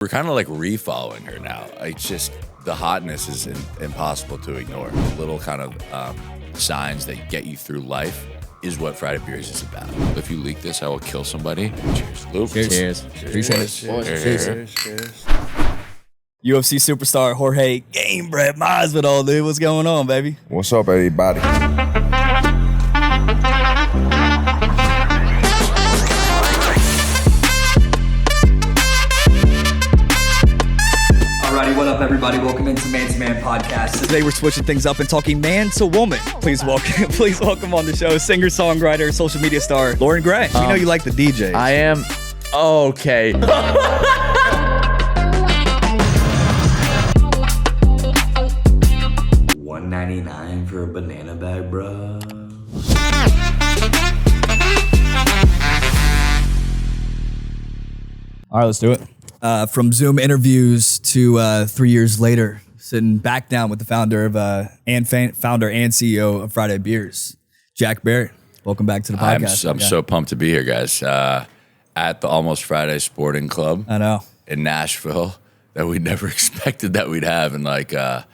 We're kind of like re-following her now. It's just the hotness is impossible to ignore. Little kind of signs that get you through life is what Friday Beers is about. If you leak this, I will kill somebody. Cheers, Luke. Cheers. Appreciate it. Cheers. UFC superstar Jorge Gamebred Masvidal, dude. What's going on, baby? What's up, everybody? Alrighty, what up, everybody? Welcome into Man to Man Podcast. Today we're switching things up and talking man to woman. Please welcome on the show singer, songwriter, social media star Lauren Gray. We know you like the DJ. I am okay. $1.99 for a banana bag, bro. All right, let's do it. From Zoom interviews to 3 years later, sitting back down with the founder and CEO of Friday Beers, Jack Barrett. Welcome back to the podcast. I'm so pumped to be here, guys. At the Almost Friday Sporting Club. I know. In Nashville that we never expected that we'd have. And no,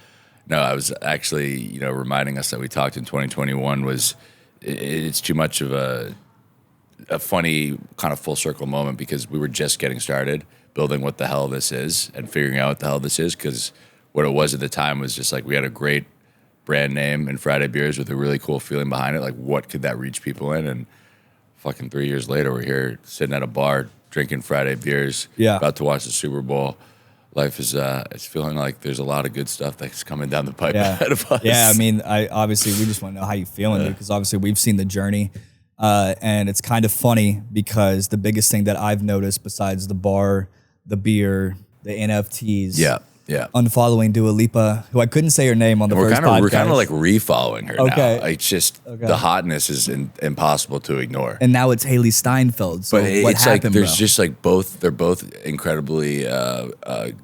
I was actually, reminding us that we talked in 2021 it's too much of a funny kind of full circle moment because we were just getting started building what the hell this is and figuring out what the hell this is, because what it was at the time was just like we had a great brand name in Friday Beers with a really cool feeling behind it. Like, what could that reach people in? And fucking 3 years later, we're here sitting at a bar drinking Friday Beers, about to watch the Super Bowl. Life is it's feeling like there's a lot of good stuff that's coming down the pipe ahead of us. Yeah, I mean, obviously we just want to know how you're feeling, dude, because obviously we've seen the journey. And it's kind of funny because the biggest thing that I've noticed besides the bar, the beer, the NFTs, unfollowing Dua Lipa, who I couldn't say her name on the first podcast. We're kind of like re-following her now. It's just the hotness is impossible to ignore. And now it's Haley Steinfeld. So but what it's happened, like there's bro? just like they're both incredibly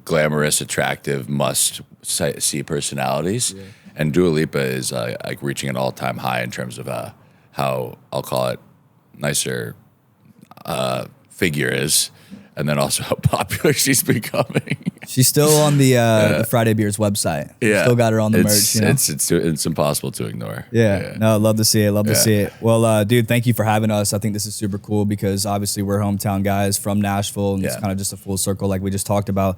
glamorous, attractive, must-see personalities. Yeah. And Dua Lipa is like reaching an all-time high in terms of how, I'll call it, nicer figure is, and then also how popular she's becoming. She's still on the Friday Beers website. Yeah, still got her on the merch. It's impossible to ignore. Yeah. No, love to see it. Love to see it. Well, dude, thank you for having us. I think this is super cool because obviously we're hometown guys from Nashville, and it's kind of just a full circle, like we just talked about.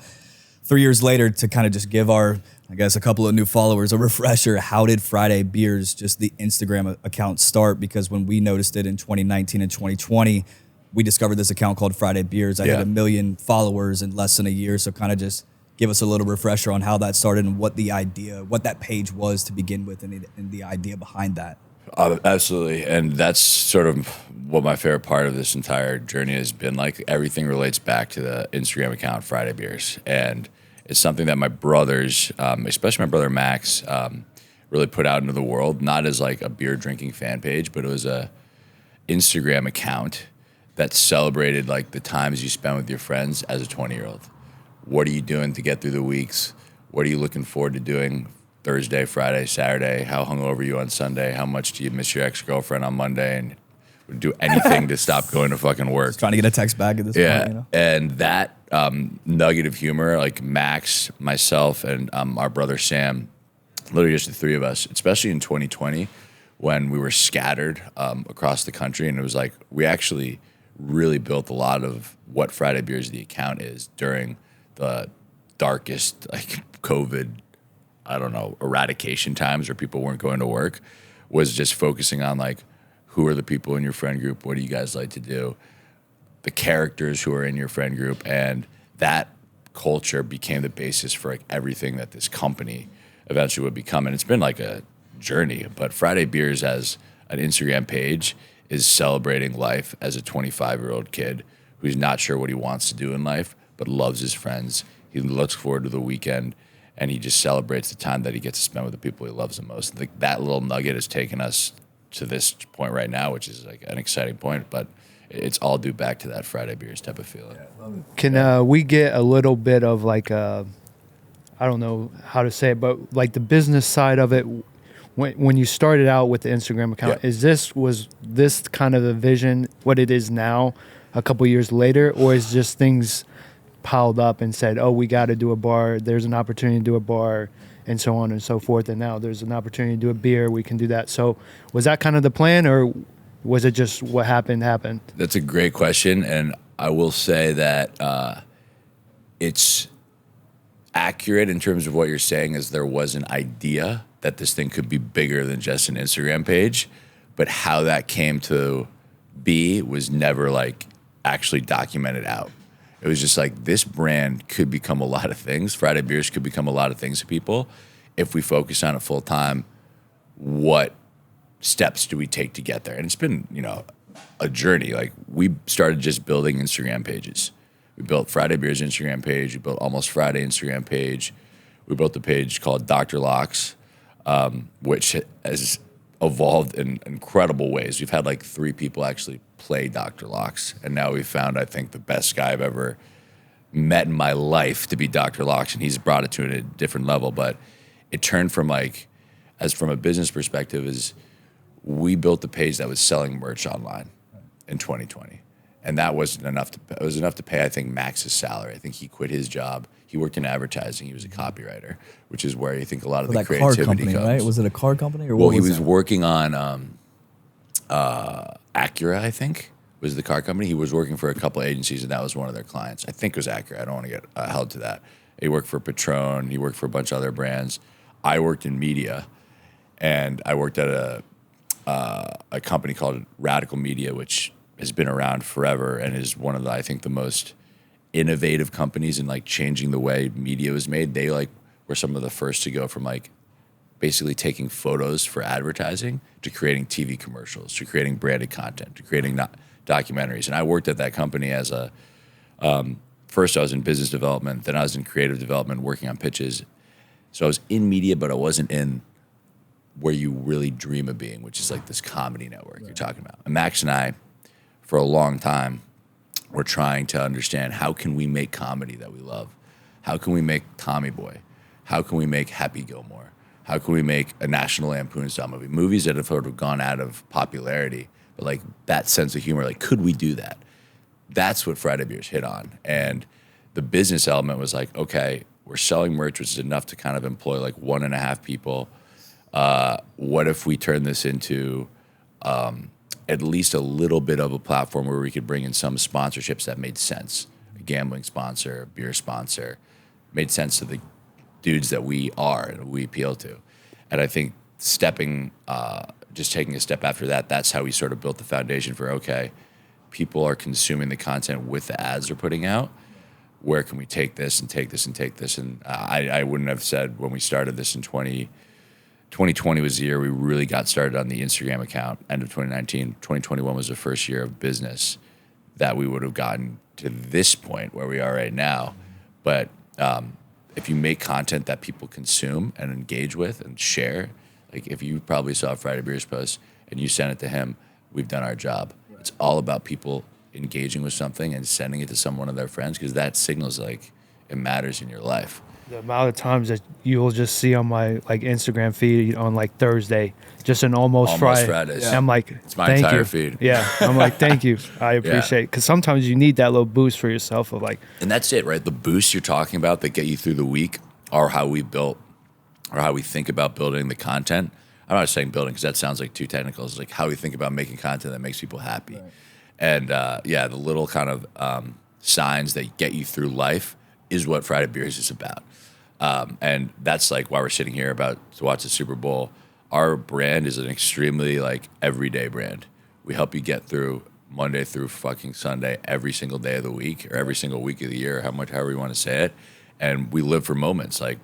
3 years later, to kind of just give our, I guess, a couple of new followers a refresher. How did Friday Beers, just the Instagram account, start? Because when we noticed it in 2019 and 2020, we discovered this account called Friday Beers. I had 1 million followers in less than a year. So kind of just give us a little refresher on how that started and what that page was to begin with, and the idea behind that. Absolutely. And that's sort of what my favorite part of this entire journey has been. Like, everything relates back to the Instagram account Friday Beers. And it's something that my brothers, especially my brother Max, really put out into the world, not as like a beer drinking fan page, but it was a Instagram account that celebrated like the times you spent with your friends as a 20-year-old. What are you doing to get through the weeks? What are you looking forward to doing Thursday, Friday, Saturday? How hungover are you on Sunday? How much do you miss your ex-girlfriend on Monday and would do anything to stop going to fucking work? Just trying to get a text back at this point. And that nugget of humor, like Max, myself, and our brother Sam, literally just the three of us, especially in 2020 when we were scattered across the country, and it was like we actually really built a lot of what Friday Beers, the account, is during the darkest like COVID, I don't know, eradication times where people weren't going to work, was just focusing on like, who are the people in your friend group? What do you guys like to do? The characters who are in your friend group. And that culture became the basis for like everything that this company eventually would become. And it's been like a journey, but Friday Beers as an Instagram page is celebrating life as a 25-year-old kid who's not sure what he wants to do in life, but loves his friends. He looks forward to the weekend, and he just celebrates the time that he gets to spend with the people he loves the most. Like, that little nugget has taken us to this point right now, which is like an exciting point, but it's all due back to that Friday Beers type of feeling. Can we get a little bit of like I don't know how to say it, but like the business side of it? When you started out with the Instagram account, was this kind of the vision, what it is now, a couple years later, or is just things piled up and said, oh, we got to do a bar. There's an opportunity to do a bar, and so on and so forth. And now there's an opportunity to do a beer. We can do that. So was that kind of the plan, or was it just what happened? That's a great question. And I will say that it's accurate in terms of what you're saying, is there was an idea that this thing could be bigger than just an Instagram page, but how that came to be was never like actually documented out. It was just like, this brand could become a lot of things. Friday Beers could become a lot of things to people if we focus on it full time. What steps do we take to get there? And it's been, a journey. Like, we started just building Instagram pages. We built Friday Beers Instagram page. We built Almost Friday Instagram page. We built a page called Dr. Locks, which has evolved in incredible ways. We've had like 3 people actually play Dr. Locks, and now we've found, I think, the best guy I've ever met in my life to be Dr. Locks, and he's brought it to a different level. But it turned from from a business perspective, is we built a page that was selling merch online in 2020. And that wasn't enough it was enough to pay, I think, Max's salary. I think he quit his job. He worked in advertising. He was a copywriter, which is where you think a lot of the that creativity car company, comes. right? Was it a car company, or well, what he was was that? working on Acura, I think, was the car company. He was working for a couple agencies, and that was one of their clients. I think it was Acura. I don't want to get held to that. He worked for Patron. He worked for a bunch of other brands. I worked in media, and I worked at a company called Radical Media, which has been around forever and is one of the, I think, the most innovative companies in like changing the way media was made. They were some of the first to go from basically taking photos for advertising to creating TV commercials, to creating branded content, to creating documentaries. And I worked at that company as first I was in business development, then I was in creative development working on pitches. So I was in media, but I wasn't in where you really dream of being, which is like this comedy network you're talking about. And Max and I, for a long time, we're trying to understand, how can we make comedy that we love? How can we make Tommy Boy? How can we make Happy Gilmore? How can we make a National Lampoon style movie? Movies that have sort of gone out of popularity, but like that sense of humor, like, could we do that? That's what Friday Beers hit on. And the business element was like, okay, we're selling merch, which is enough to kind of employ like 1.5 people. What if we turn this into at least a little bit of a platform where we could bring in some sponsorships that made sense? A gambling sponsor, a beer sponsor, made sense to the dudes that we are and we appeal to. And I think just taking a step after that, that's how we sort of built the foundation for, okay, people are consuming the content with the ads they're putting out. Where can we take this and take this and take this? And I wouldn't have said when we started this in 2020 was the year we really got started on the Instagram account, end of 2019. 2021 was the first year of business that we would have gotten to this point where we are right now. But if you make content that people consume and engage with and share, like if you probably saw a Friday Beers post and you sent it to him, we've done our job. It's all about people engaging with something and sending it to someone of their friends, because that signals like it matters in your life. The amount of times that you'll just see on my Instagram feed on Thursday, just an almost Friday. Fridays. Yeah. I'm like, It's my thank entire you. feed. Yeah, I'm like, thank you. I appreciate it, because sometimes you need that little boost for yourself of And that's it, right? The boosts you're talking about that get you through the week are how we built, or how we think about building the content. I'm not saying building because that sounds like too technical. It's like how we think about making content that makes people happy. Right. And the little kind of signs that get you through life is what Friday Beers is about. And that's like why we're sitting here about to watch the Super Bowl. Our brand is an extremely everyday brand. We help you get through Monday through fucking Sunday, every single day of the week, or every single week of the year, however you want to say it. And we live for moments. Like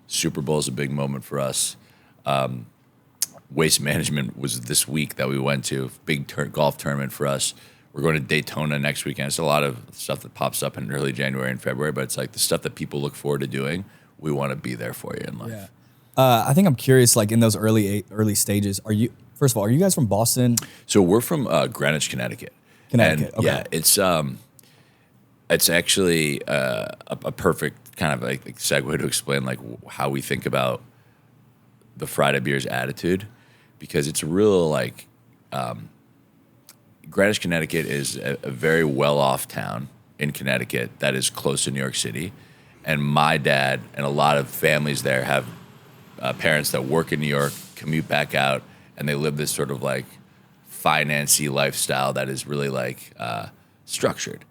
Super Bowl is a big moment for us. Waste Management was this week that we went to, big golf tournament for us. We're going to Daytona next weekend. It's a lot of stuff that pops up in early January and February, but it's like the stuff that people look forward to doing. We want to be there for you in life. Yeah. I think I'm curious, in those early stages, first of all, are you guys from Boston? So we're from Greenwich, Connecticut. Connecticut, And, okay. yeah, it's actually a perfect kind of segue to explain how we think about the Friday Beers attitude, because it's a real Greenwich, Connecticut is a very well-off town. in Connecticut that is close to New York City. And my dad and a lot of families there have parents that work in New York, commute back out, and they live this sort of like financy lifestyle that is really like structured.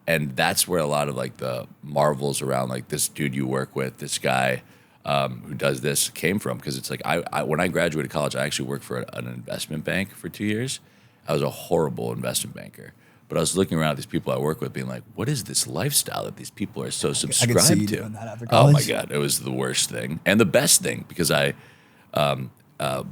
And that's where a lot of like the marvels around like this dude you work with, this guy who does this came from. Because it's like I when I graduated college, I actually worked for an investment bank for 2 years. I was a horrible investment banker. But I was looking around at these people I work with being like, what is this lifestyle that these people are so subscribed I could see you to? doing that after Oh my college. God, it was the worst thing. And the best thing, because I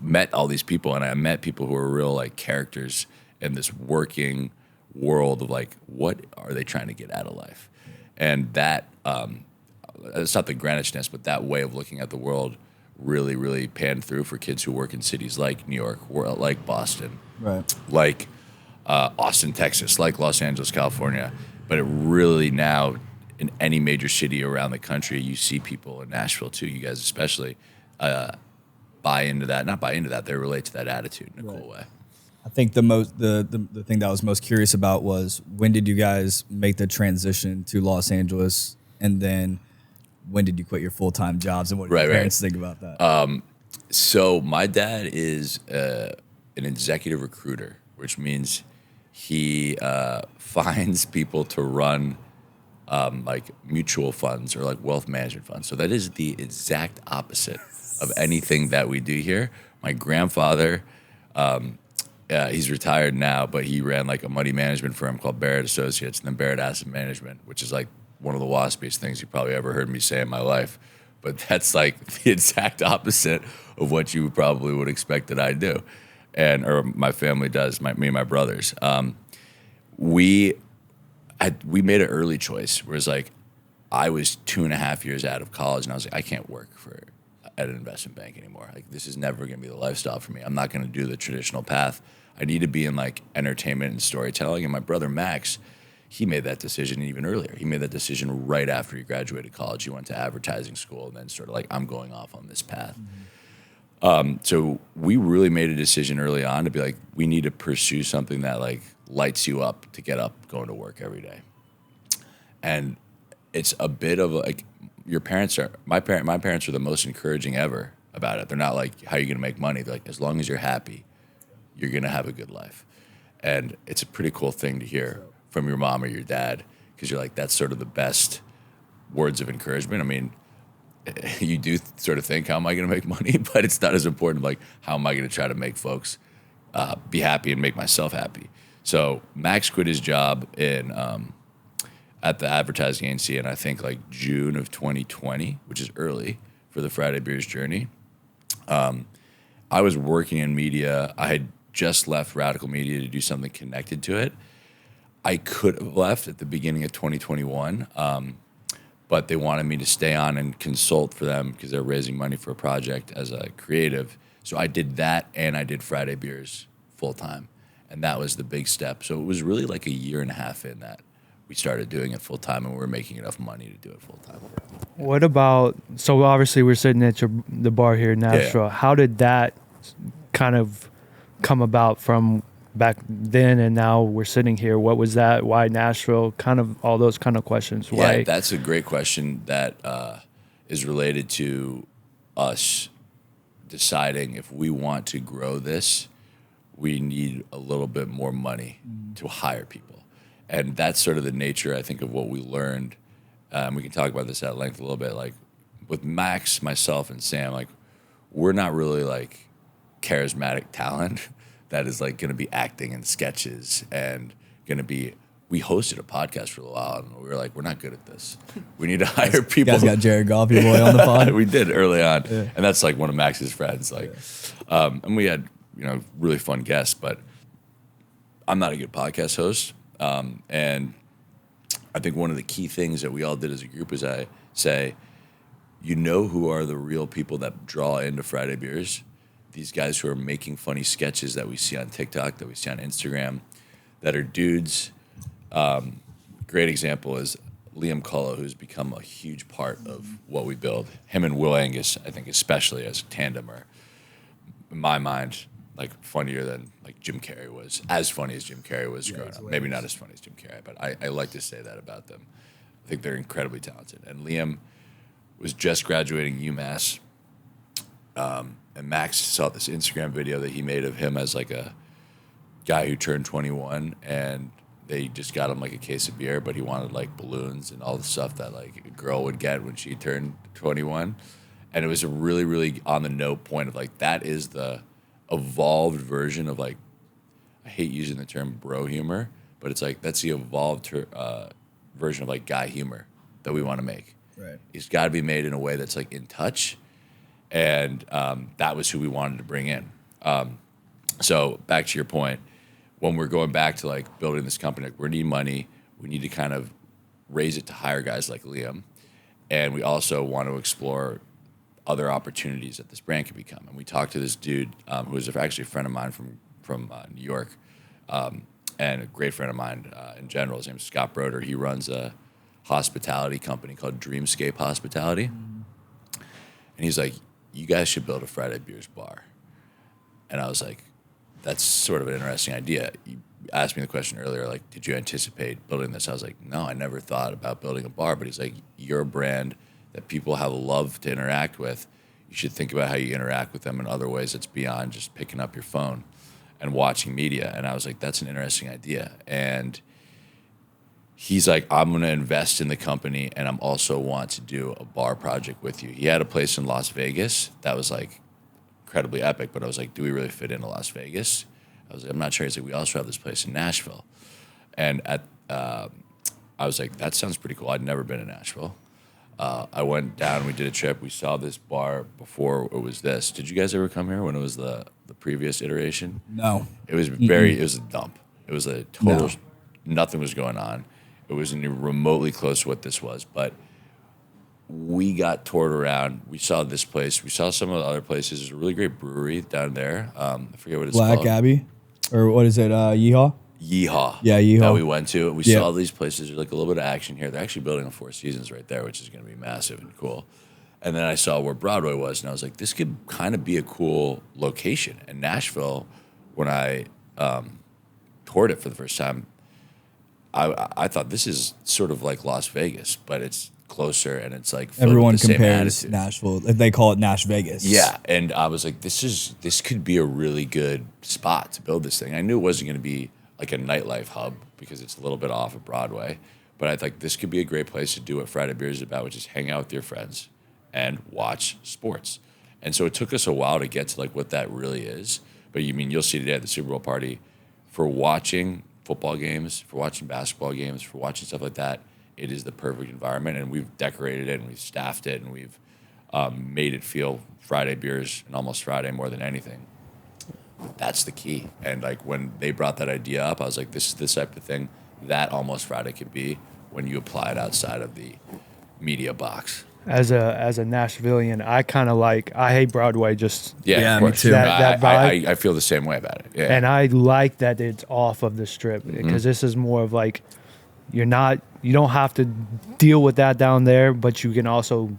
met all these people, and I met people who were real like characters in this working world of like, what are they trying to get out of life? And that, it's not the Greenwichness, but that way of looking at the world really, really panned through for kids who work in cities like New York, like Boston, Right. like Austin, Texas, like Los Angeles, California. But it really now, in any major city around the country, you see people in Nashville too, you guys especially, buy into that. Not buy into that, they relate to that attitude in a cool way. I think the thing that I was most curious about was, when did you guys make the transition to Los Angeles, and then when did you quit your full-time jobs, and what did your parents think about that? So my dad is an executive recruiter, which means he finds people to run like mutual funds or like wealth management funds. So that is the exact opposite of anything that we do here. My grandfather, he's retired now, but he ran like a money management firm called Barrett Associates, and then Barrett Asset Management, which is like one of the waspiest things you probably ever heard me say in my life. But that's like the exact opposite of what you probably would expect that I do. Or my family does, me and my brothers. We made an early choice, whereas like I was 2.5 years out of college, and I was like, I can't work at an investment bank anymore. Like, this is never going to be the lifestyle for me. I'm not going to do the traditional path. I need to be in like entertainment and storytelling. And my brother Max, he made that decision even earlier. He made that decision right after he graduated college. He went to advertising school, and then sort of like, I'm going off on this path. So we really made a decision early on to be like, we need to pursue something that like lights you up to get up going to work every day. And it's a bit of like, my parents are the most encouraging ever about it. They're not like, how are you going to make money? They're like, as long as you're happy, you're going to have a good life. And it's a pretty cool thing to hear from your mom or your dad, because you're like, that's sort of the best words of encouragement. I mean, you do sort of think, how am I going to make money? But it's not as important like, how am I going to try to make folks be happy and make myself happy? So Max quit his job at the advertising agency in, I think, like June of 2020, which is early for the Friday Beers journey. I was working in media. I had just left Radical Media to do something connected to it. I could have left at the beginning of 2021, but they wanted me to stay on and consult for them because they're raising money for a project as a creative. So I did that, and I did Friday Beers full time, and that was the big step. So it was really like a year and a half in that we started doing it full time, and we were making enough money to do it full time. What about, so obviously we're sitting at the bar here in Nashville. Yeah. How did that kind of come about from back then and now we're sitting here? What was that? Why Nashville? Kind of all those kind of questions. Yeah, Why? that's a great question that is related to us deciding if we want to grow this, we need a little bit more money to hire people. And that's sort of the nature, I think, of what we learned. We can talk about this at length a little bit. Like with Max, myself, and Sam, like we're not really like charismatic talent that is like going to be acting in sketches and going to be. We hosted a podcast for a while, and we were like, we're not good at this. We need to hire people. You guys got Jared Goff, your boy, on the pod. We did early on, and that's like one of Max's friends. Like, and we had really fun guests, but I'm not a good podcast host. And I think one of the key things that we all did as a group is I say, who are the real people that draw into Friday Beers? These guys who are making funny sketches that we see on TikTok, that we see on Instagram, that are dudes. Great example is Liam Cullough, who's become a huge part of what we build. Him and Will Angus, I think, especially as a tandem, are, in my mind, like funnier than like Jim Carrey was, as funny as Jim Carrey was growing up. Maybe not as funny as Jim Carrey, but I like to say that about them. I think they're incredibly talented. And Liam was just graduating UMass, and Max saw this Instagram video that he made of him as like a guy who turned 21, and they just got him like a case of beer, but he wanted like balloons and all the stuff that like a girl would get when she turned 21. And it was a really, really on the note point of like, that is the evolved version of like, I hate using the term bro humor, but it's like, that's the evolved version of like guy humor that we want to make. Right. It's got to be made in a way that's like in touch. And that was who we wanted to bring in. So back to your point, when we're going back to like building this company, like we need money. We need to kind of raise it to hire guys like Liam. And we also want to explore other opportunities that this brand can become. And we talked to this dude who was actually a friend of mine from New York, and a great friend of mine in general. His name is Scott Broder. He runs a hospitality company called Dreamscape Hospitality. And he's like, you guys should build a Friday Beers bar. And I was like, that's sort of an interesting idea. You asked me the question earlier, like, did you anticipate building this? I was like, no, I never thought about building a bar. But he's like, you're a brand that people have love to interact with. You should think about how you interact with them in other ways that's beyond just picking up your phone and watching media. And I was like, that's an interesting idea. And he's like, I'm going to invest in the company, and I'm also want to do a bar project with you. He had a place in Las Vegas that was like incredibly epic, but I was like, do we really fit into Las Vegas? I was like, I'm not sure. He's like, we also have this place in Nashville. And I was like, that sounds pretty cool. I'd never been in Nashville. I went down, we did a trip, we saw this bar before it was this. Did you guys ever come here when it was the previous iteration? No. It was it was a dump. It was a total, nothing was going on. It wasn't even remotely close to what this was, but we got toured around. We saw this place. We saw some of the other places. There's a really great brewery down there. I forget what it's called. Black Abbey? Or what is it, Yeehaw? Yeehaw. Yeah, Yeehaw. That we went to. We saw these places. There's like a little bit of action here. They're actually building a Four Seasons right there, which is going to be massive and cool. And then I saw where Broadway was, and I was like, this could kind of be a cool location. And Nashville, when I toured it for the first time, I thought this is sort of like Las Vegas, but it's closer and it's like everyone with the compares same Nashville. They call it Nash Vegas. Yeah, and I was like, this could be a really good spot to build this thing. I knew it wasn't going to be like a nightlife hub because it's a little bit off of Broadway, but I thought this could be a great place to do what Friday Beers is about, which is hang out with your friends and watch sports. And so it took us a while to get to like what that really is. But you'll see today at the Super Bowl party, for watching football games, for watching basketball games, for watching stuff like that, it is the perfect environment. And we've decorated it and we've staffed it and we've made it feel Friday Beers and Almost Friday more than anything. That's the key. And like when they brought that idea up, I was like, this is the type of thing that Almost Friday could be when you apply it outside of the media box. As a Nashvilleian, I hate Broadway. Just Yeah, me too. That vibe. I feel the same way about it. Yeah. And I like that it's off of the strip because this is more of like you don't have to deal with that down there, but you can also,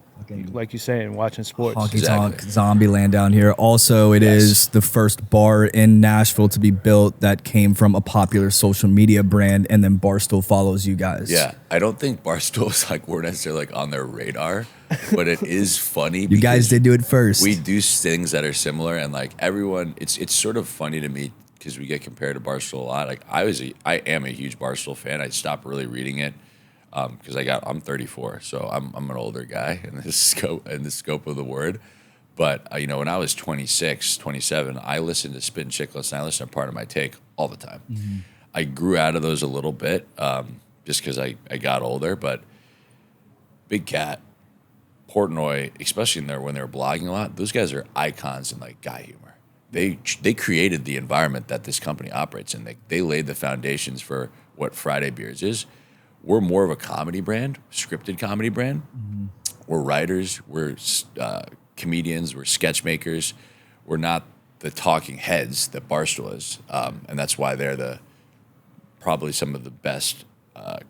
like you saying, watching sports. Honky tonk zombie land down here. Also, it is the first bar in Nashville to be built that came from a popular social media brand, and then Barstool follows you guys. Yeah, I don't think Barstool is like we're necessarily like on their radar, but it is funny. You guys did do it first. We do things that are similar, and like everyone, it's sort of funny to me because we get compared to Barstool a lot. Like I am a huge Barstool fan. I stopped really reading it because I'm 34, so I'm an older guy in the scope of the word. But when I was 26, 27, I listened to Spit and Chicklets and I listened to Part of My Take all the time. Mm-hmm. I grew out of those a little bit just because I got older. But Big Cat, Portnoy, especially when they were blogging a lot, those guys are icons in like guy humor. They created the environment that this company operates in. They laid the foundations for what Friday Beers is. We're more of a comedy brand, scripted comedy brand. Mm-hmm. We're writers. We're comedians. We're sketch makers. We're not the talking heads that Barstool is, and that's why they're probably some of the best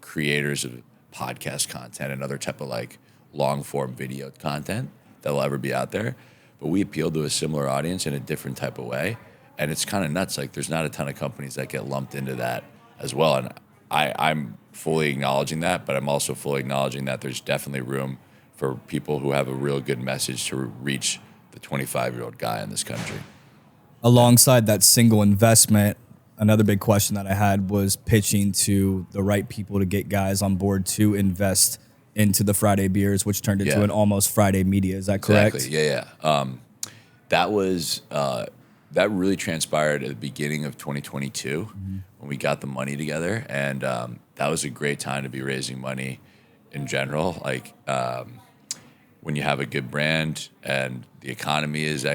creators of podcast content and other type of like long form video content that will ever be out there. But we appeal to a similar audience in a different type of way. And it's kind of nuts. Like there's not a ton of companies that get lumped into that as well. And I'm fully acknowledging that, but I'm also fully acknowledging that there's definitely room for people who have a real good message to reach the 25-year-old guy in this country. Alongside that single investment, another big question that I had was pitching to the right people to get guys on board to invest into the Friday beers, which turned into an almost Friday media. Is that correct? Exactly. Yeah. That was that really transpired at the beginning of 2022 when we got the money together, and that was a great time to be raising money in general. Like when you have a good brand and the economy is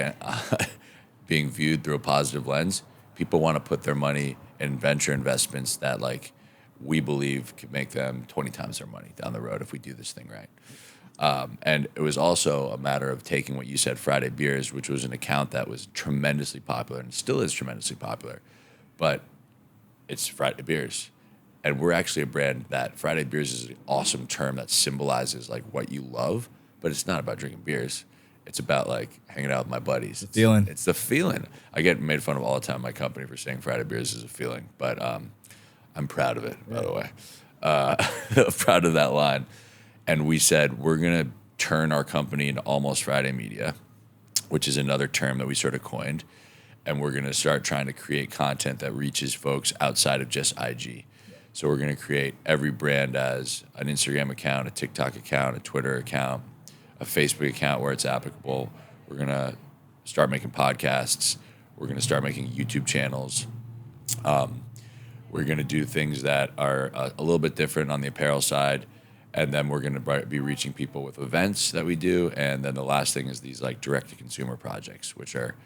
being viewed through a positive lens, people want to put their money in venture investments that like we believe could make them 20 times their money down the road if we do this thing right. And it was also a matter of taking what you said, Friday Beers, which was an account that was tremendously popular and still is tremendously popular, but it's Friday Beers. And we're actually a brand that Friday Beers is an awesome term that symbolizes like what you love, but it's not about drinking beers. It's about like hanging out with my buddies. It's feeling. It's the feeling. I get made fun of all the time in my company for saying Friday Beers is a feeling, but I'm proud of it, by the way. Proud of that line. And we said, we're going to turn our company into Almost Friday Media, which is another term that we sort of coined. And we're going to start trying to create content that reaches folks outside of just IG. So we're going to create every brand as an Instagram account, a TikTok account, a Twitter account, a Facebook account where it's applicable. We're going to start making podcasts. We're going to start making YouTube channels. We're going to do things that are a little bit different on the apparel side. And then we're going to be reaching people with events that we do. And then the last thing is these like direct-to-consumer projects, which are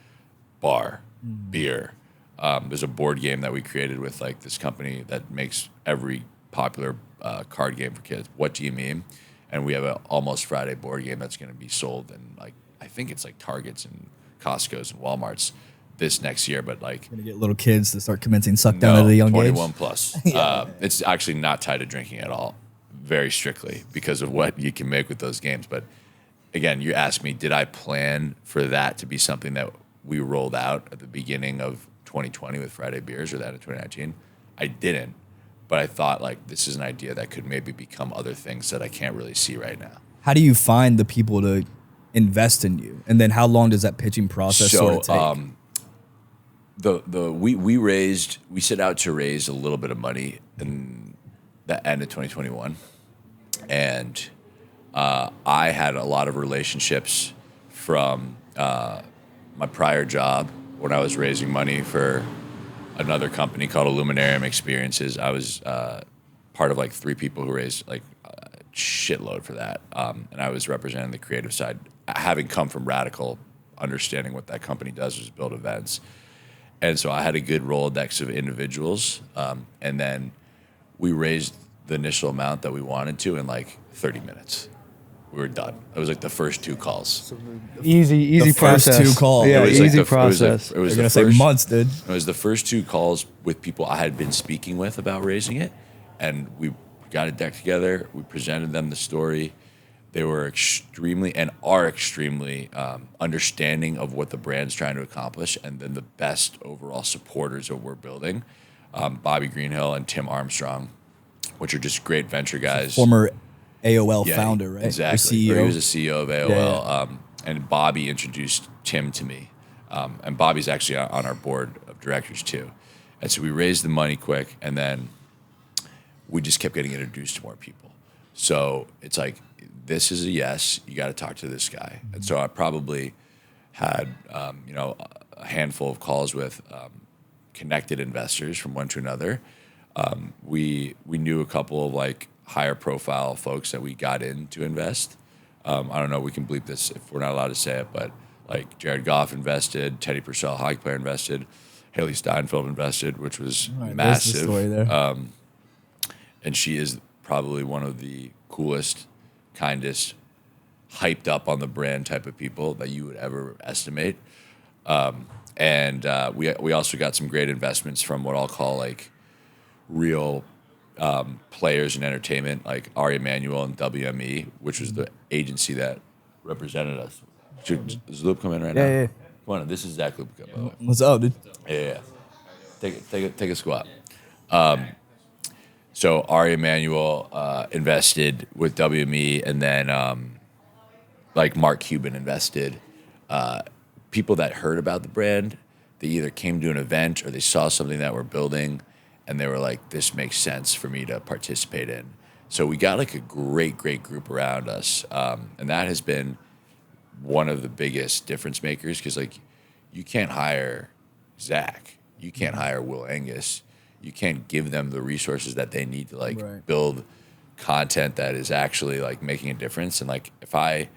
bar, beer. There's a board game that we created with like this company that makes every popular card game for kids. What do you mean? And we have an Almost Friday board game that's going to be sold in like, I think it's like Targets and Costco's and Walmart's this next year. But like, gonna get little kids to start commencing suck down at a young 21 age. plus. It's actually not tied to drinking at all, very strictly because of what you can make with those games. But again, you asked me, did I plan for that to be something that we rolled out at the beginning of 2020 with Friday Beers or that in 2019? I didn't, but I thought like this is an idea that could maybe become other things that I can't really see right now. How do you find the people to invest in you? And then how long does that pitching process sort of take? We set out to raise a little bit of money in the end of 2021. And I had a lot of relationships from my prior job when I was raising money for another company called Illuminarium Experiences. I was part of like 3 people who raised like a shitload for that. And I was representing the creative side, having come from Radical, understanding what that company does is build events. And so I had a good Rolodex of individuals. And then we raised the initial amount that we wanted to in like 30 minutes. We were done. It was like the first 2 calls. Easy The process. first 2 calls. Yeah, It was like easy the- process. It was You're the gonna first, say months, dude. It was the first 2 calls with people I had been speaking with about raising it. And we got a deck together. We presented them the story. They were extremely and are extremely understanding of what the brand's trying to accomplish, and then the best overall supporters of what we're building. Bobby Greenhill and Tim Armstrong, which are just great venture guys. Former AOL founder, right? Or Exactly. CEO. He was a CEO of AOL. Yeah. And Bobby introduced Tim to me. And Bobby's actually on our board of directors too. And so we raised the money quick, and then we just kept getting introduced to more people. So it's like, this is a yes, you got to talk to this guy. And so I probably had, a handful of calls with connected investors from one to another. We knew a couple of like higher profile folks that we got in to invest. I don't know, we can bleep this if we're not allowed to say it, but like Jared Goff invested, Teddy Purcell, hockey player, invested, Haley Steinfeld invested, which was Right, there's the massive. story there. And she is probably one of the coolest, kindest, hyped up on the brand type of people that you would ever estimate. And we also got some great investments from what I'll call like real players in entertainment, like Ari Emanuel and WME, which was the agency that represented us. Does Luke come in right now? Yeah. Come on, this is Zach Lupica, by the way. What's up, dude? Yeah. Take a squat. So Ari Emanuel invested with WME, and then like Mark Cuban invested. People that heard about the brand, they either came to an event or they saw something that we're building, and they were like, "This makes sense for me to participate in." So we got like a great group around us, and that has been one of the biggest difference makers, because like you can't hire Zach, you can't hire Will Angus, you can't give them the resources that they need to like build content that is actually like making a difference. And like if I,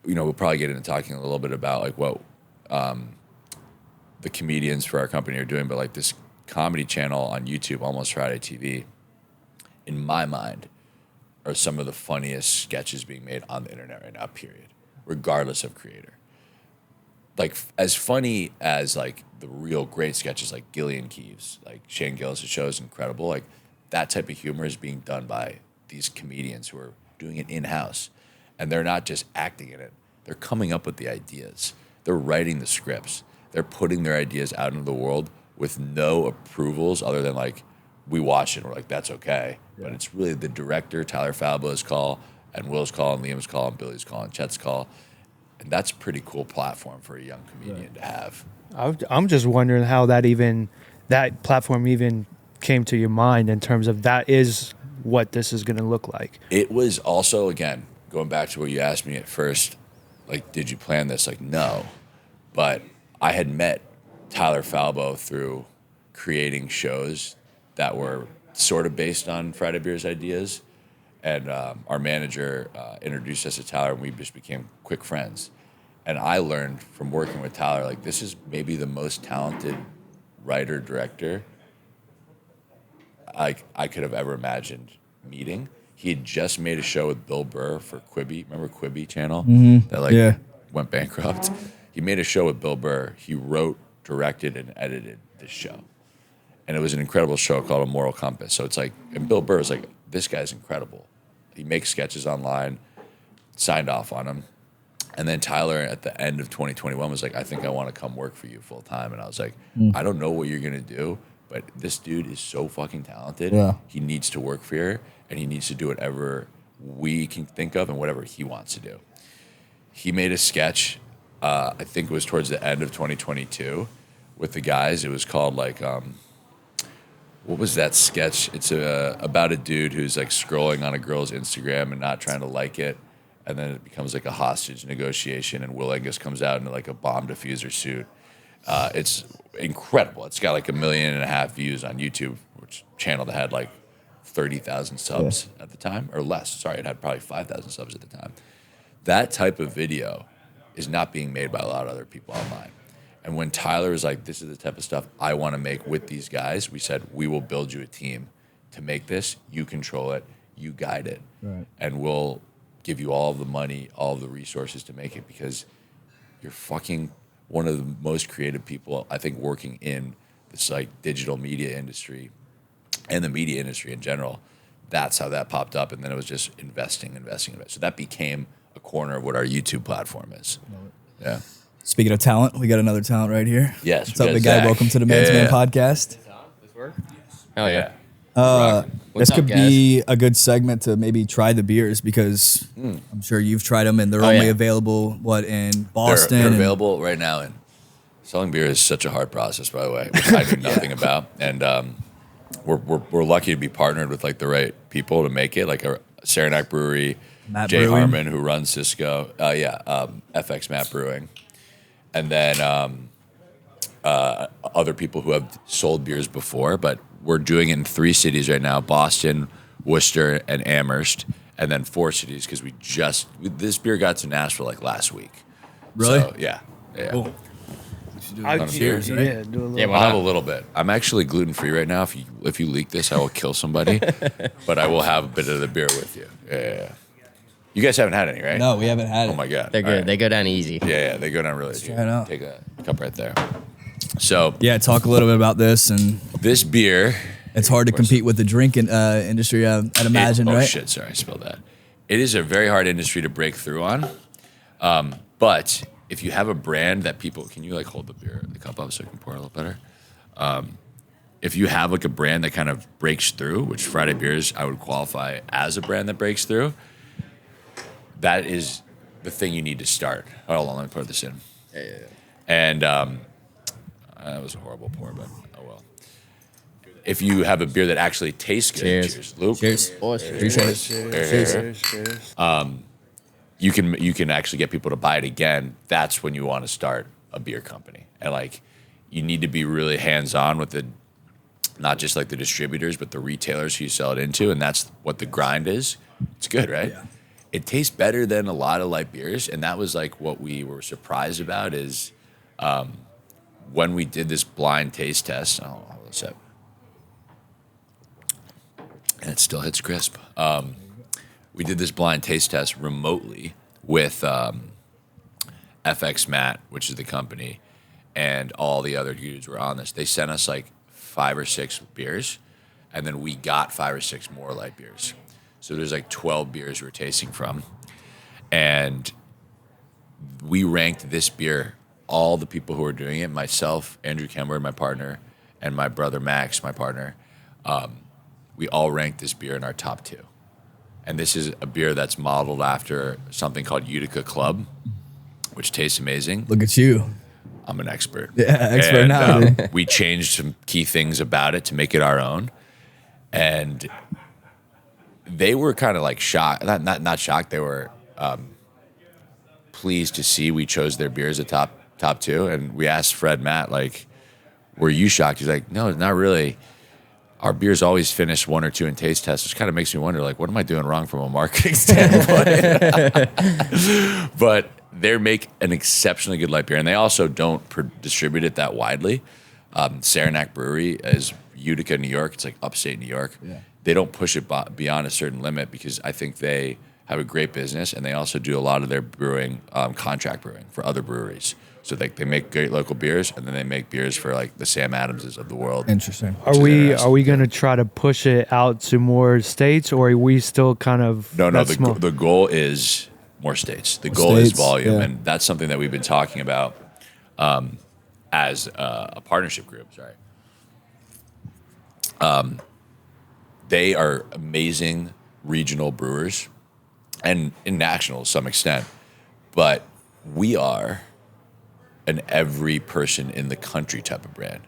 we'll probably get into talking a little bit about like what the comedians for our company are doing, but like this comedy channel on YouTube, Almost Friday TV, in my mind, are some of the funniest sketches being made on the internet right now, period, regardless of creator. Like as funny as like the real great sketches like Gillian Keeves, like Shane Gillis' show is incredible. Like that type of humor is being done by these comedians who are doing it in-house. And they're not just acting in it. They're coming up with the ideas. They're writing the scripts. They're putting their ideas out into the world with no approvals other than like, we watch it and we're like, that's okay. Yeah. But it's really the director, Tyler Falbo's call, and Will's call, and Liam's call, and Billy's call, and Chet's call. And that's a pretty cool platform for a young comedian to have. I'm just wondering how that platform even came to your mind in terms of that is what this is going to look like. It was also, again, going back to what you asked me at first, like, did you plan this? Like, no. But I had met Tyler Falbo through creating shows that were sort of based on Friday Beer's ideas. And our manager introduced us to Tyler, and we just became quick friends. And I learned from working with Tyler, like, this is maybe the most talented writer, director I could have ever imagined meeting. He had just made a show with Bill Burr for Quibi. Remember Quibi channel? Mm-hmm. That went bankrupt. He made a show with Bill Burr. He wrote, directed, and edited this show. And it was an incredible show called A Moral Compass. So it's like, and Bill Burr is like, this guy's incredible. He makes sketches online, signed off on them. And then Tyler at the end of 2021 was like, I think I want to come work for you full time. And I was like, I don't know what you're going to do, but this dude is so fucking talented. Yeah. He needs to work for you, and he needs to do whatever we can think of and whatever he wants to do. He made a sketch, I think it was towards the end of 2022 with the guys. It was called like, what was that sketch? It's about a dude who's like scrolling on a girl's Instagram and not trying to like it. And then it becomes like a hostage negotiation, and Will Angus comes out in like a bomb diffuser suit. It's incredible. It's got like 1.5 million views on YouTube, which channel that had like 30,000 subs at the time, or less. Sorry, it had probably 5,000 subs at the time. That type of video is not being made by a lot of other people online. And when Tyler was like, this is the type of stuff I want to make with these guys, we said, we will build you a team to make this. You control it. You guide it. Right. And we'll give you all of the money, all of the resources to make it, because you're fucking one of the most creative people, I think, working in this like digital media industry and the media industry in general. That's how that popped up. And then it was just investing. So that became a corner of what our YouTube platform is. Yeah. Speaking of talent, we got another talent right here. Yes. What's up, big guy? Welcome to the Man's Man podcast. This work? Hell yeah. This could be a good segment to maybe try the beers, because I'm sure you've tried them, and they're only available, in Boston? They're available right now. And selling beer is such a hard process, by the way, which I knew nothing about. And we're lucky to be partnered with like the right people to make it, like a Saranac Brewery, Jay Harmon, who runs Cisco, FX Matt Brewing. And then other people who have sold beers before, but we're doing it in 3 cities right now: Boston, Worcester, and Amherst, and then 4 cities because this beer got to Nashville like last week. Really? So, yeah. Cool. I'll have a little bit. I'm actually gluten free right now. If you leak this, I will kill somebody, but I will have a bit of the beer with you. Yeah. You guys haven't had any, right? No, we haven't had it. Oh my god, they're good. Right. They go down easy. Yeah, they go down really easy. Try it out. Take a cup right there. So talk a little bit about this. And this beer, it's hard to compete with the drinking industry, I'd imagine, right? Oh shit, sorry, I spilled that. It is a very hard industry to break through on, but if you have a brand that people, can you like hold the cup up so I can pour it a little better? If you have like a brand that kind of breaks through, which Friday Beers I would qualify as a brand that breaks through, that is the thing you need to start. Hold on, let me pour this in. Yeah. And that was a horrible pour, but oh well. If you have a beer that actually tastes good, cheers, Luke. Cheers. Cheers. You can actually get people to buy it again. That's when you want to start a beer company, and like you need to be really hands on with the, not just like the distributors, but the retailers who you sell it into, and that's what the grind is. It's good, right? Yeah. It tastes better than a lot of light beers, and that was like what we were surprised about is when we did this blind taste test. Oh, hold on a sec. And it still hits crisp. We did this blind taste test remotely with FX Matt, which is the company, and all the other dudes were on this. They sent us like 5 or 6 beers, and then we got 5 or 6 more light beers. So there's like 12 beers we're tasting from. And we ranked this beer, all the people who were doing it, myself, Andrew Kemmer, my partner, and my brother Max, my partner, we all ranked this beer in our top 2. And this is a beer that's modeled after something called Utica Club, which tastes amazing. Look at you. I'm an expert. Yeah, expert now. We changed some key things about it to make it our own. And they were kind of like shocked, not shocked. They were pleased to see we chose their beer as a top 2. And we asked Fred Matt, like, were you shocked? He's like, no, not really. Our beers always finish 1 or 2 in taste tests, which kind of makes me wonder, like, what am I doing wrong from a marketing standpoint? But they make an exceptionally good light beer, and they also don't distribute it that widely. Saranac Brewery is Utica, New York. It's like upstate New York. Yeah. They don't push it beyond a certain limit because I think they have a great business, and they also do a lot of their brewing, contract brewing for other breweries. So they make great local beers, and then they make beers for like the Sam Adamses of the world. Interesting. Are we going to try to push it out to more states, or are we still kind of No. The goal is more states. The goal is volume, and that's something that we've been talking about as a partnership group. Sorry. They are amazing regional brewers, and in national to some extent, but we are an every person in the country type of brand,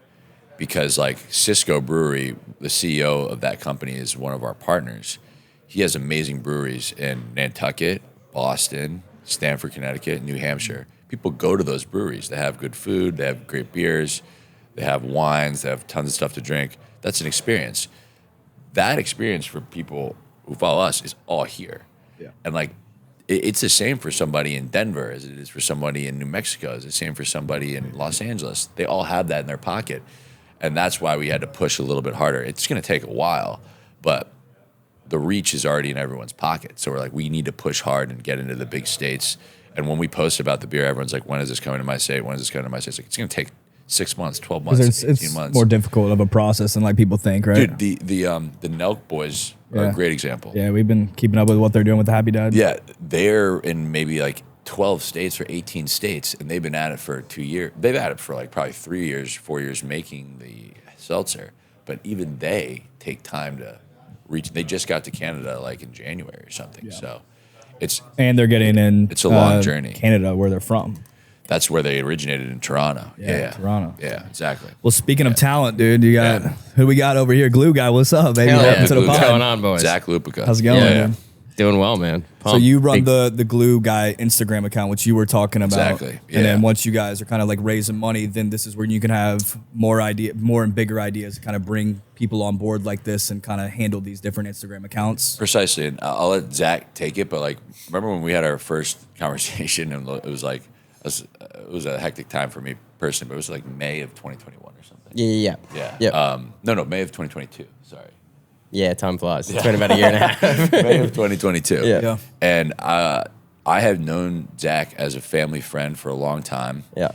because like Cisco Brewery, the CEO of that company is one of our partners. He has amazing breweries in Nantucket, Boston, Stamford, Connecticut, New Hampshire. People go to those breweries. They have good food, they have great beers, they have wines, they have tons of stuff to drink. That's an experience. That experience for people who follow us is all here. Yeah. And like, it's the same for somebody in Denver as it is for somebody in New Mexico. It's the same for somebody in Los Angeles. They all have that in their pocket. And that's why we had to push a little bit harder. It's going to take a while, but the reach is already in everyone's pocket. So we're like, we need to push hard and get into the big states. And when we post about the beer, everyone's like, when is this coming to my state? When is this coming to my state? It's like, it's going to take 6 months, 12 months, 18 months. It's more difficult of a process than like people think, right? Dude, the Nelk boys are a great example. Yeah, we've been keeping up with what they're doing with the Happy Dad. Yeah, they're in maybe like 12 states or 18 states, and they've been at it for 2 years. They've had it for like probably 3 years, 4 years making the seltzer. But even they take time to reach. They just got to Canada like in January or something. Yeah. So and they're getting in. It's a long journey. Canada, where they're from. That's where they originated, in Toronto. Yeah. Toronto. Yeah, exactly. Well, speaking of talent, dude, you got who we got over here? Glue guy, what's up, baby? What's going on, boys? Zach Lupica. How's it going, man? Doing well, man. So you run the Glue Guy Instagram account, which you were talking about. Exactly. Yeah. And then once you guys are kind of like raising money, then this is where you can have more and bigger ideas to kind of bring people on board like this and kind of handle these different Instagram accounts. Precisely. And I'll let Zach take it, but like, remember when we had our first conversation and it was like, it was a hectic time for me personally, but it was like May of 2021 or something. Yeah. Yeah. No, May of 2022. Sorry. Yeah, time flies. It's been about a year and a half. May of 2022. Yeah. And I have known Zach as a family friend for a long time. Yeah.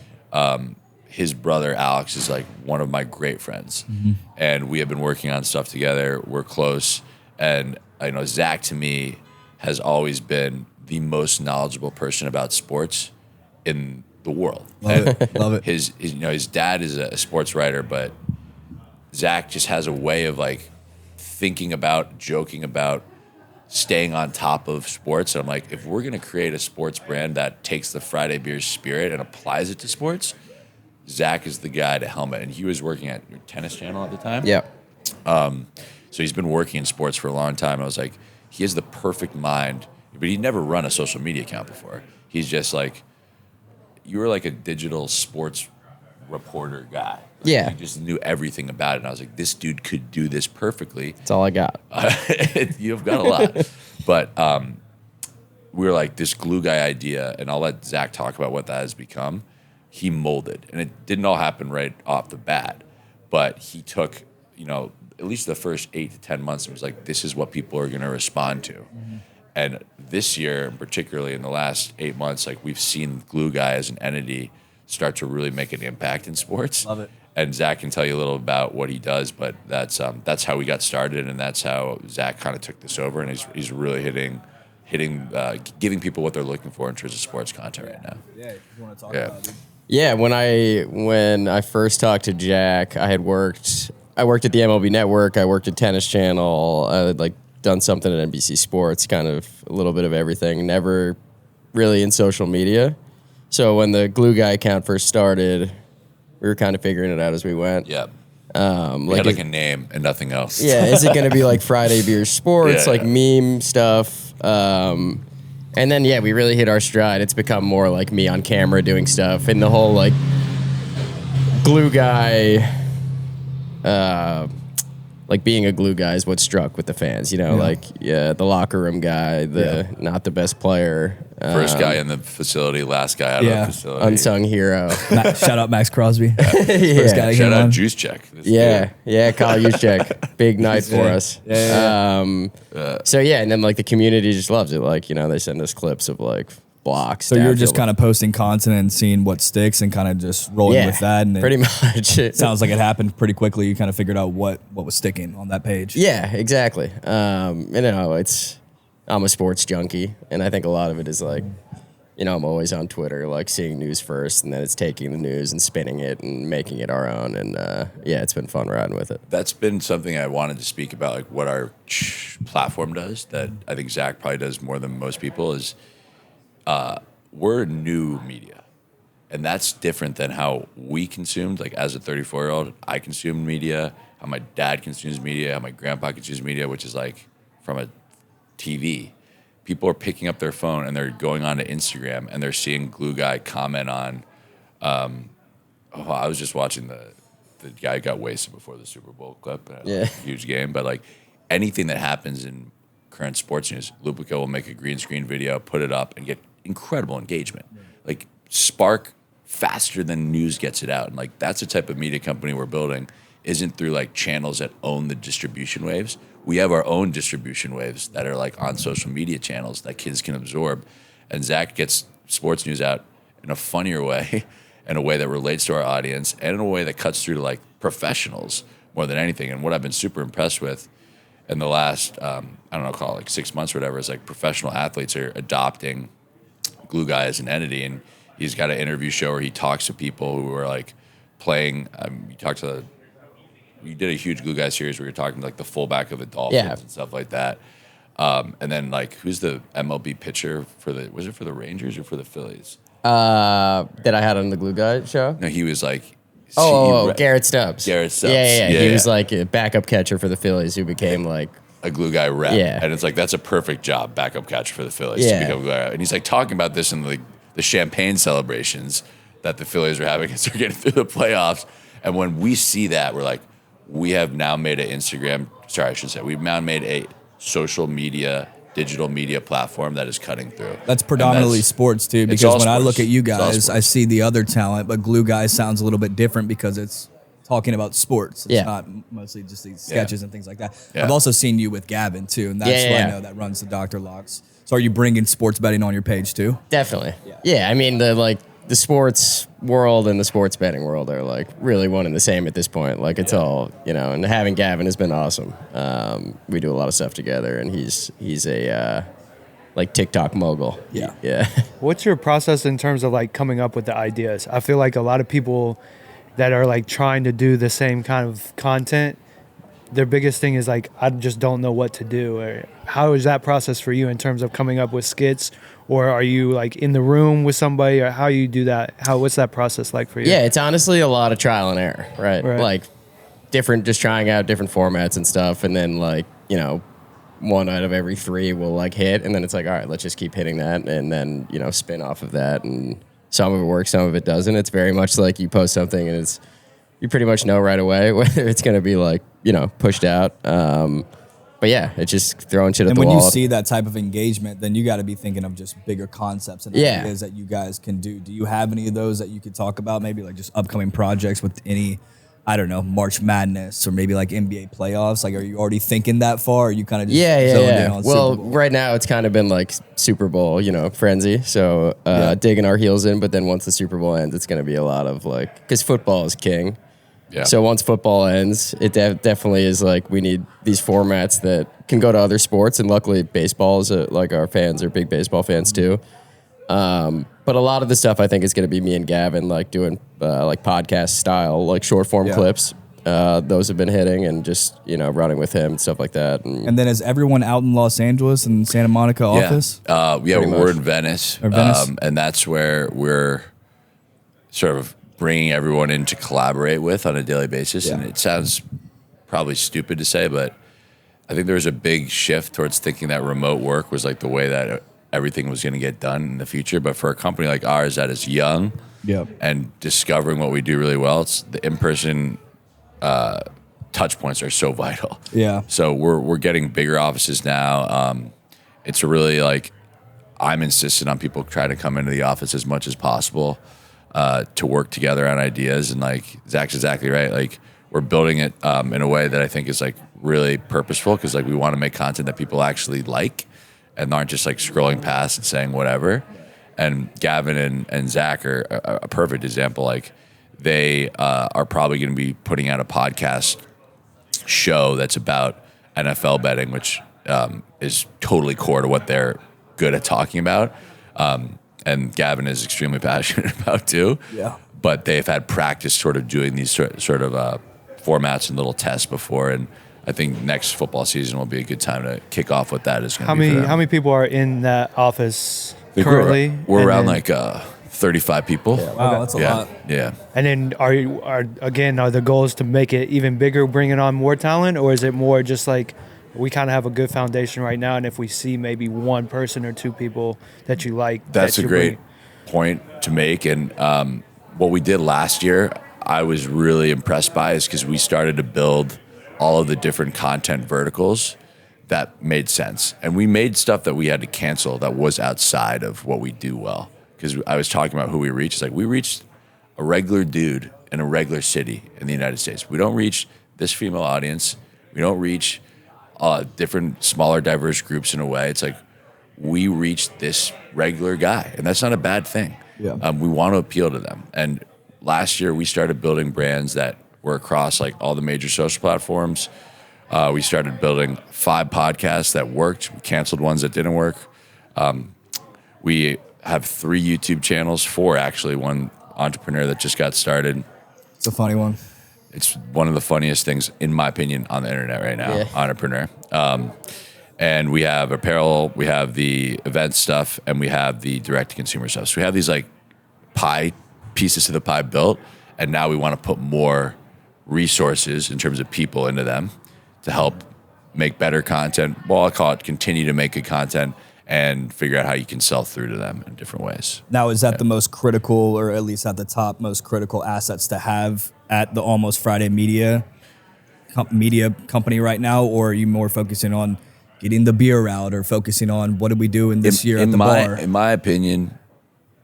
His brother Alex is like one of my great friends, and we have been working on stuff together. We're close, and I know Zach to me has always been the most knowledgeable person about sports in the world. Love it. Love it. His dad is a sports writer, but Zach just has a way of like thinking about, joking about, staying on top of sports. And I'm like, if we're gonna create a sports brand that takes the Friday Beers spirit and applies it to sports, Zach is the guy to helm it. And he was working at your tennis channel at the time. Yeah. So he's been working in sports for a long time. I was like, he has the perfect mind, but he'd never run a social media account before. He's just like, you were like a digital sports reporter guy. Like, Yeah. he just knew everything about it. And I was like, this dude could do this perfectly. That's all I got. You've got a lot. But we were like, this glue guy idea, and I'll let Zach talk about what that has become. He molded. And it didn't all happen right off the bat. But he took, at least the first 8 to 10 months, it was like, this is what people are going to respond to. Mm-hmm. And this year, and particularly in the last 8 months, like we've seen Glue Guy as an entity start to really make an impact in sports. Love it. And Zach can tell you a little about what he does, but that's how we got started, and that's how Zach kind of took this over, and he's really giving people what they're looking for in terms of sports content right now. Yeah, you want to talk about it, dude? Yeah, when I first talked to Jack, I worked at the MLB Network, I worked at Tennis Channel, I had done something at NBC Sports, kind of a little bit of everything, never really in social media. So when the Glue Guy account first started, we were kind of figuring it out as we went. Yeah. We had a name and nothing else. Yeah, is it going to be like Friday Beer Sports, meme stuff? And then, we really hit our stride. It's become more like me on camera doing stuff. And the whole, glue guy, being a glue guy is what struck with the fans, the locker room guy, not the best player. First guy in the facility, last guy out of the facility. Unsung hero. Shout out Max Crosby. First guy to Shout get out on. Juice Check. Kyle Juszczyk. Big night for us. And then the community just loves it. They send us clips of blocks. So you're just kind of posting content and seeing what sticks and kind of just rolling with that. And pretty much. It sounds like it happened pretty quickly. You kind of figured out what was sticking on that page. Yeah, exactly. I'm a sports junkie, and I think a lot of it is I'm always on Twitter, seeing news first, and then it's taking the news and spinning it and making it our own. And it's been fun riding with it. That's been something I wanted to speak about, what our platform does that I think Zach probably does more than most people is we're new media. And that's different than how we consumed, as a 34-year-old, I consumed media, how my dad consumes media, how my grandpa consumes media, which is from a TV. People are picking up their phone and they're going on to Instagram and they're seeing Glue Guy comment on, I was just watching the guy who got wasted before the Super Bowl clip. Huge game. But anything that happens in current sports news, Lupica will make a green screen video, put it up and get incredible engagement. Spark faster than news gets it out. And that's the type of media company we're building. Isn't through channels that own the distribution waves. We have our own distribution waves that are on social media channels that kids can absorb. And Zach gets sports news out in a funnier way, in a way that relates to our audience, and in a way that cuts through to professionals more than anything. And what I've been super impressed with in the last, call it 6 months or whatever, is professional athletes are adopting Glue Guy as an entity. And he's got an interview show where he talks to people who are playing. You did a huge Glue Guy series where you're talking to the fullback of the Dolphins and stuff like that. And then who's the MLB pitcher was it for the Rangers or for the Phillies? That I had on the Glue Guy show? No, he was Garrett Stubbs. Garrett Stubbs. Yeah. He was a backup catcher for the Phillies who became a Glue Guy rep. Yeah. And it's that's a perfect job, backup catcher for the Phillies to become a Glue Guy. And he's talking about this in the champagne celebrations that the Phillies are having as they're getting through the playoffs. And when we see that, we're we have now made we've now made a social media, digital media platform that is cutting through. That's predominantly sports too, because when I look at you guys, I see the other talent, but Glue Guy sounds a little bit different because it's talking about sports. It's not mostly just these sketches and things like that. Yeah. I've also seen you with Gavin too, and that's who I know that runs the Dr. Locks. So are you bringing sports betting on your page too? Definitely. Yeah, I mean the sports world and the sports betting world are really one and the same at this point. It's all, and having Gavin has been awesome. We do a lot of stuff together, and he's a like TikTok mogul. Yeah. What's your process in terms of like coming up with the ideas? I feel like a lot of people that are like trying to do the same kind of content, their biggest thing is like, I just don't know what to do. Or how is that process for you in terms of coming up with skits? Or are you like in the room with somebody, or how you do that? What's that process like for you? Yeah, it's honestly a lot of trial and error, right? Like just trying out different formats and stuff. And then like, you know, 1 out of every 3 will like hit. And then it's like, all right, let's just keep hitting that. And then, you know, spin off of that. And some of it works, some of it doesn't. It's very much like you post something and you pretty much know right away whether it's going to be like, you know, pushed out. But yeah, it's just throwing shit at the wall. And when you see that type of engagement, then you got to be thinking of just bigger concepts and ideas that you guys can do. Do you have any of those that you could talk about? Maybe like just upcoming projects with any, I don't know, March Madness or maybe like NBA playoffs? Like, are you already thinking that far? Or are you kind of just zoned in on Well, Super Bowl? right now it's kind of been like Super Bowl, you know, frenzy. So digging our heels in. But then once the Super Bowl ends, it's going to be a lot of like, because football is king. Yeah. So once football ends, it definitely is like we need these formats that can go to other sports, and luckily baseball is like our fans are big baseball fans too. But a lot of the stuff I think is going to be me and Gavin like doing like podcast style, like short form clips. Those have been hitting, and just, you know, running with him and stuff like that. And then is everyone out in Los Angeles and Santa Monica office? We're in Venice, and that's where we're sort of bringing everyone in to collaborate with on a daily basis. And it sounds probably stupid to say, but I think there was a big shift towards thinking that remote work was like the way that everything was going to get done in the future. But for a company like ours that is young and discovering what we do really well, it's the in-person touch points are so vital. Yeah. So we're getting bigger offices now. It's really like, I'm insistent on people trying to come into the office as much as possible to work together on ideas. And like Zach's exactly right. Like, we're building it in a way that I think is like really purposeful, because like we want to make content that people actually like and aren't just like scrolling past and saying whatever. And Gavin and Zach are a perfect example. Like, they are probably going to be putting out a podcast show that's about NFL betting, which is totally core to what they're good at talking about. And Gavin is extremely passionate about too. Yeah. But they've had practice sort of doing these sort of formats and little tests before. And I think next football season will be a good time to kick off what that is going to be. How many people are in that office currently? We're around like 35 people. Yeah, wow, that's a lot. Yeah. And then are the goals to make it even bigger, bringing on more talent, or is it more just like we kind of have a good foundation right now, and if we see maybe one person or two people that you like, that's a great point to make. And what we did last year, I was really impressed by, is because we started to build all of the different content verticals that made sense. And we made stuff that we had to cancel that was outside of what we do well. Because I was talking about who we reached. It's like, we reached a regular dude in a regular city in the United States. We don't reach this female audience. We don't reach different, smaller, diverse groups in a way. It's like, we reached this regular guy, and that's not a bad thing. Yeah. We want to appeal to them. And last year, we started building brands that were across like all the major social platforms. We started building 5 podcasts that worked. We canceled ones that didn't work. We have 3 YouTube channels, 4 actually. One entrepreneur that just got started. It's a funny one. It's one of the funniest things, in my opinion, on the internet right now. Yeah. Entrepreneur. And we have apparel, we have the event stuff, and we have the direct-to-consumer stuff. So we have these like pieces to the pie built, and now we want to put more resources in terms of people into them to help make better content. Well, I call it continue to make good content and figure out how you can sell through to them in different ways. Now, is that the most critical, or at least at the top, most critical assets to have at the Almost Friday media company right now? Or are you more focusing on getting the beer out, or focusing on what did we do in this year at the bar? In my opinion,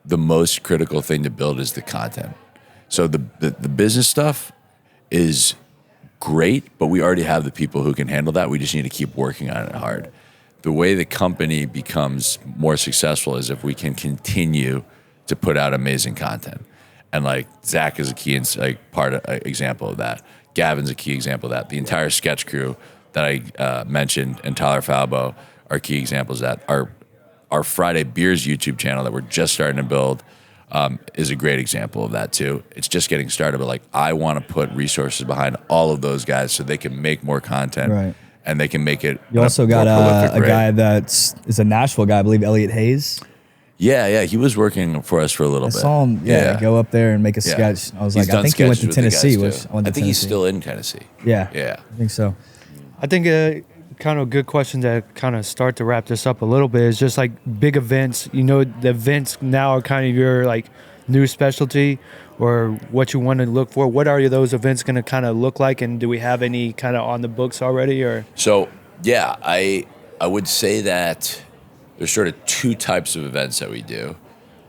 the most critical thing to build is the content. So the business stuff is great, but we already have the people who can handle that. We just need to keep working on it hard. The way the company becomes more successful is if we can continue to put out amazing content. And like Zach is a key example of that. Gavin's a key example of that. The entire sketch crew that I mentioned, and Tyler Falbo, are key examples of that. Our our Friday Beers YouTube channel that we're just starting to build is a great example of that too. It's just getting started, but like I want to put resources behind all of those guys so they can make more content, Right. and they can make it. You also got a guy is a Nashville guy, I believe, Elliot Hayes. Yeah, he was working for us for a little I bit. saw him, go up there and make a sketch. I was He's like, I done think he went to sketches with the guys, Tennessee. too. I think he's still in Tennessee. Yeah, Yeah. I think so. I think kind of a good question to kind of start to wrap this up a little bit is just like big events. You know, the events now are kind of your like new specialty or what you want to look for. What are those events going to kind of look like, and do we have any kind of on the books already? Or So yeah, I would say that there's sort of two types of events that we do.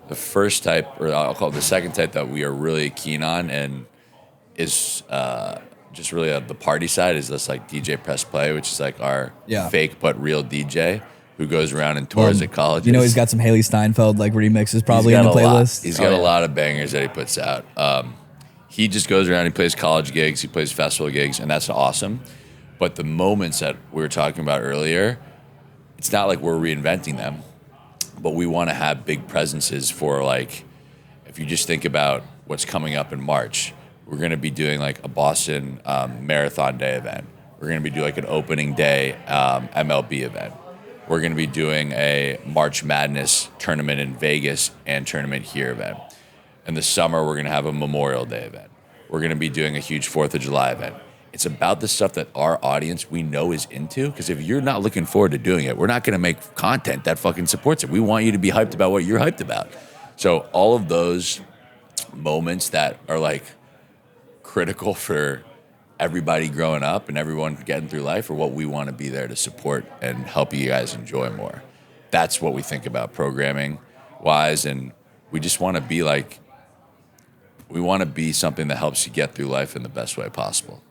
The first type, or I'll call it the second type, that we are really keen on and is just really the party side, is this like DJ Press Play, which is like our fake but real DJ who goes around and tours at colleges. You know, he's got some Haley Steinfeld like remixes probably in the playlist. He's got a lot of bangers that he puts out. He just goes around, he plays college gigs, he plays festival gigs, and that's awesome. But the moments that we were talking about earlier, it's not like we're reinventing them, but we want to have big presences for, like, if you just think about what's coming up in March, we're going to be doing like a Boston Marathon Day event. We're going to be doing like an opening day MLB event. We're going to be doing a March Madness tournament in Vegas and tournament here event. In the summer, we're going to have a Memorial Day event. We're going to be doing a huge 4th of July event. It's about the stuff that our audience we know is into, because if you're not looking forward to doing it, we're not going to make content that fucking supports it. We want you to be hyped about what you're hyped about. So all of those moments that are like critical for everybody growing up and everyone getting through life are what we want to be there to support and help you guys enjoy more. That's what we think about programming wise, and we just want to be like, we want to be something that helps you get through life in the best way possible.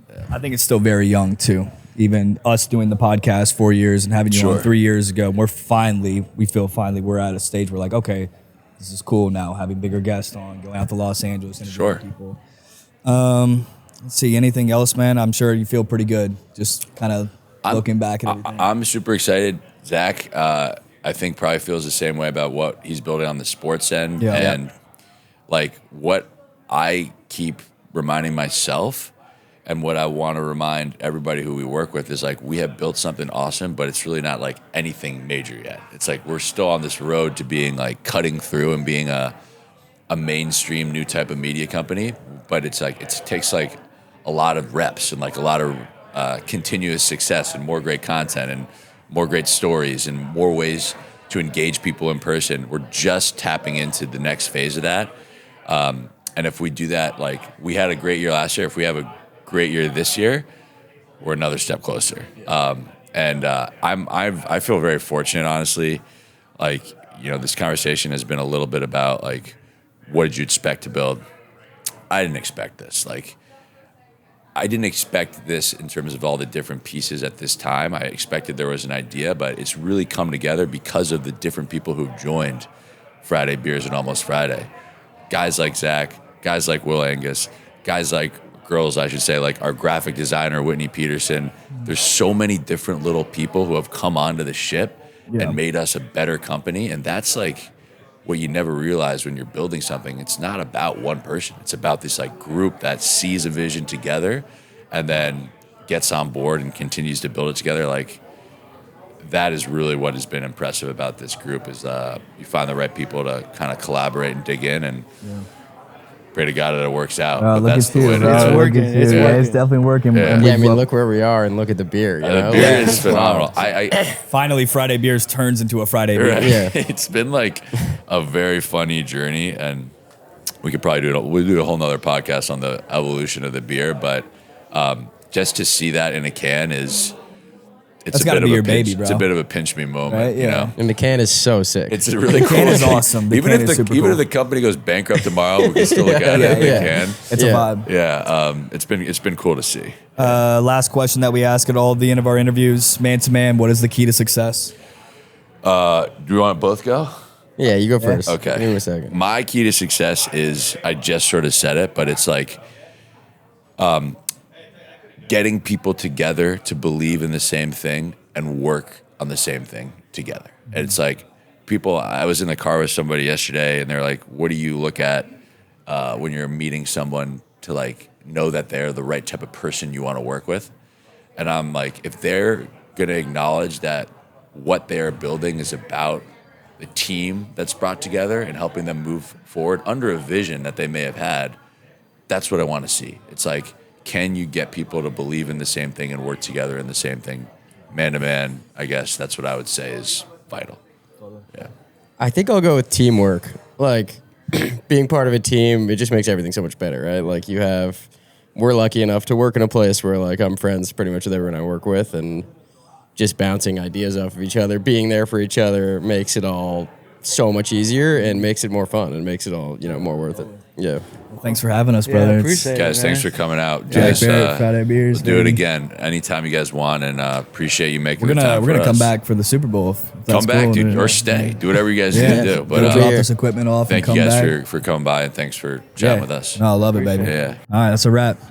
Yeah. I think it's still very young too. Even us doing the podcast 4 years and having you on 3 years ago, we feel we're at a stage where like, okay, this is cool now, having bigger guests on, going out to Los Angeles and people. Let's see, anything else, man? I'm sure you feel pretty good just kind of looking back at everything. I'm super excited. Zach, I think probably feels the same way about what he's building on the sports end. And like what I keep reminding myself and what I want to remind everybody who we work with is like, we have built something awesome, but it's really not like anything major yet. It's like we're still on this road to being like cutting through and being a mainstream new type of media company. But it's like, it takes like a lot of reps and like a lot of continuous success and more great content and more great stories and more ways to engage people in person. We're just tapping into the next phase of that. And if we do that, like we had a great year last year, if we have a great year this year, we're another step closer. I feel very fortunate, honestly. Like, you know, this conversation has been a little bit about like, what did you expect to build? I didn't expect this. Like, I didn't expect this in terms of all the different pieces at this time. I expected there was an idea, but it's really come together because of the different people who've joined Friday Beers and Almost Friday. Guys like Zach, guys like Will Angus, guys like girls, I should say, like our graphic designer, Whitney Peterson. There's so many different little people who have come onto the ship and made us a better company. And that's like what you never realize when you're building something. It's not about one person. It's about this like group that sees a vision together and then gets on board and continues to build it together. Like, that is really what has been impressive about this group is you find the right people to kind of collaborate and dig in and pray to God that it works out. But that's the way it is. It's working. It's definitely working. Yeah. And Yeah, I mean, look where we are and look at the beer. You know? The beer is phenomenal. finally, Friday Beers turns into a Friday Beer. Right. Yeah. It's been like a very funny journey, and we could probably we'll do a whole nother podcast on the evolution of the beer, but just to see that in a can That's got to be your baby, bro. It's a bit of a pinch me moment, Right? Yeah. you know? And the can is so sick. It's really cool. can is awesome. The Even can if is super even cool. if the company goes bankrupt tomorrow, we can still look at it in the can. It's a vibe. Yeah, it's been cool to see. Last question that we ask at all the end of our interviews, man to man, what is the key to success? Do we want to both go? Yeah, you go first. Okay. Give me a second. My key to success is, I just sort of said it, but it's like getting people together to believe in the same thing and work on the same thing together. And it's like, people, I was in the car with somebody yesterday, and they're like, "What do you look at when you're meeting someone to like know that they're the right type of person you want to work with?" And I'm like, if they're gonna acknowledge that what they're building is about the team that's brought together and helping them move forward under a vision that they may have had, that's what I want to see. It's like, can you get people to believe in the same thing and work together in the same thing? Man to man, I guess that's what I would say is vital. Yeah. I think I'll go with teamwork. Like being part of a team, it just makes everything so much better, right? Like we're lucky enough to work in a place where like I'm friends pretty much with everyone I work with, and just bouncing ideas off of each other, being there for each other makes it all so much easier and makes it more fun and makes it all, more worth it. Yeah. Well, thanks for having us, Yeah, brother. appreciate it, Guys, man. thanks for coming out. Jack Guys, Barrett, Friday Beers. we'll do it baby. again anytime you guys want, and appreciate you making We're the time gonna for come us. back for the Super Bowl. If that's Come back, cool, dude, or Yeah. stay. Do whatever you guys need Yeah, to do. We'll But drop this equipment off thank and you come guys back. for coming by, and thanks for chatting with us. No, I love it, baby. Yeah. All right, that's a wrap.